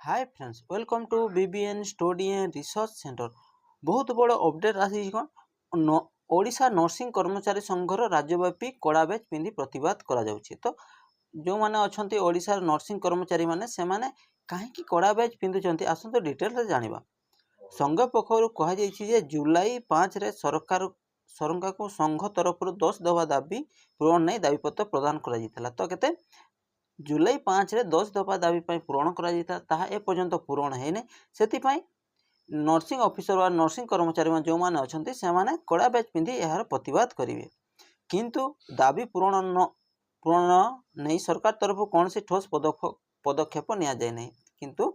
Hi friends, welcome to BBN study and research centre. बहुत बड़ update आसी कौन ओडिशा नर्सिंग कर्मचारी संघर राज्यव्यापी कड़ा बैच पिंधि प्रतिवाद करा जाउछि। तो जो माने अछंती ओडिशा नर्सिंग कर्मचारी माने से माने काहेकि कड़ा बैच पिंधुचंती आसंतो डिटेल रे जानिबा। संघ पक्षरु कहा जाइछि जे जुलाई 5 रे सरकार को संघ तरफ 10 दफा दाबी पूरण नहीं दाबीपत्र प्रदान करा जितला। तो केते जुलाई 5 रे 10 दफा दाबी पूरण कर एपर्यंत पूरण है से नर्सिंग ऑफिसर व नर्सिंग कर्मचारी जो मैंने अच्छा से कड़ा बैच पिंधि यार प्रतिवाद करेंगे, किंतु दाबी पूरण नहीं सरकार तरफ कौन सी ठोस पदक्षेप नि जाए नहीं। किंतु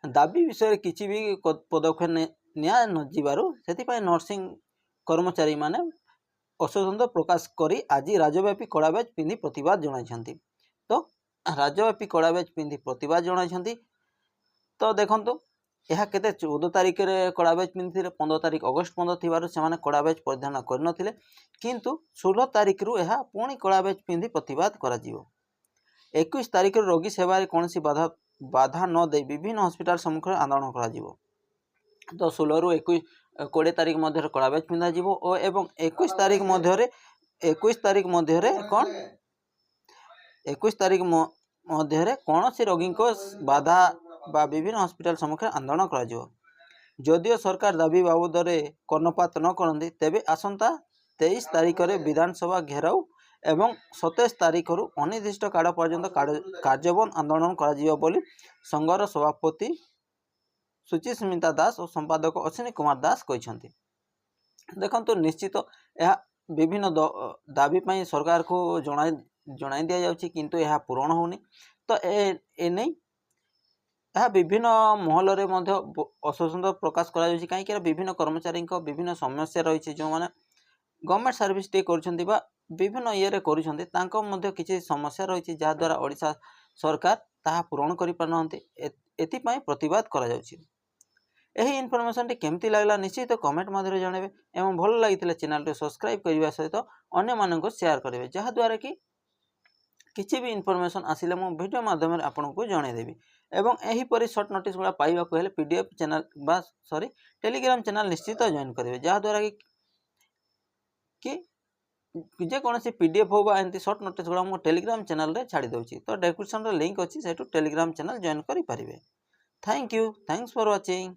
दाबी विषय किसी भी पदक्षेप नि नर्सिंग कर्मचारी माने असंतोष प्रकाश करी आज राज्यव्यापी कड़ा बैच पिंधि प्रतिवाद जनाइछन्ति। तो राज्यव्यापी कड़ा बैच पिंधि प्रतिवाद जनाइछन्ति। तो देखंतु यह केते 14 तारिख रे कड़ा बैच पिंधि 15 तारिख अगस्त 15 थिबारु सेमाने कड़ा बैच परिधान करनथिले, किंतु 16 तारिख रु यह पुणी कड़ा बैच पिंधि प्रतिवाद करा जिवो। 21 तारिख रु रोगी सेवा कौन बाधा न दे विभिन्न हॉस्पिटल सम्मुख आंदोलन करा जिवो। तो 16 रु 20 तारिख मध्य कड़ा बैच पिंधा जिवो और एवं 21 तारिख मध्य कौन 21 तारिख मध्य कौन सी रोगी को बाधा बा विभिन्न हॉस्पिटल सम्मुख आंदोलन करा। जदियो सरकार दाबी बाबद कर्णपात न करती तेबे आसंता 23 तारिख रे विधानसभा घेराव एवं 27 तारिख रु अनिर्दिष्ट काल पर्यंत कार्यबंद आंदोलन करा बोली संघर सभापति सुचिस्मिता दास और संपादक अश्विनी कुमार दास कहते। देखंतु निश्चित यह विभिन्न दाबी सरकार को जणाई दिया जाउछि, किंतु यह पूरण होनी। तो ए नहीं यह विभिन्न महल रे मध्य असंतोष प्रकाश करा जाउछि, कहीं विभिन्न कर्मचारी विभिन्न समस्या रही जो माने गवर्नमेंट सर्विस टे करुछन्ति बा विभिन्न ये करुछन्ति तांको मध्य किछि समस्या रही जहाँ द्वारा ओडिशा सरकार ताहा पूरण करि पारनहन्ति। एथिपाई प्रतिवाद करा जाउछि। यही इनफॉरमेशन टी केमती लागला निश्चित कमेंट माध्यम जणाइबे एवं भल लागिथिले चैनल रे सब्सक्राइब करबा सहित अन्य माननको शेयर करेंगे, जहाँ द्वारा कि किसी भी इनफॉरमेशन आसिले मो वीडियो माध्यम आपको जनईदेवी। एवं यहीपरि शॉर्ट नोटिस गुड़ा पाइबा हेले पीडीएफ चैनल टेलीग्राम चैनल निश्चित जॉइन करेंगे, जहाँ द्वारा कि जेकोसी पीडीएफ हो एमती शॉर्ट नोटिस गुड़ा मो टेलीग्राम चैनल रे छाड़ी दउछि। तो डिस्क्रिप्शन रे लिंक अच्छी से टेलीग्राम चैनल जॉइन करि परिबे। Thank you, thanks for watching.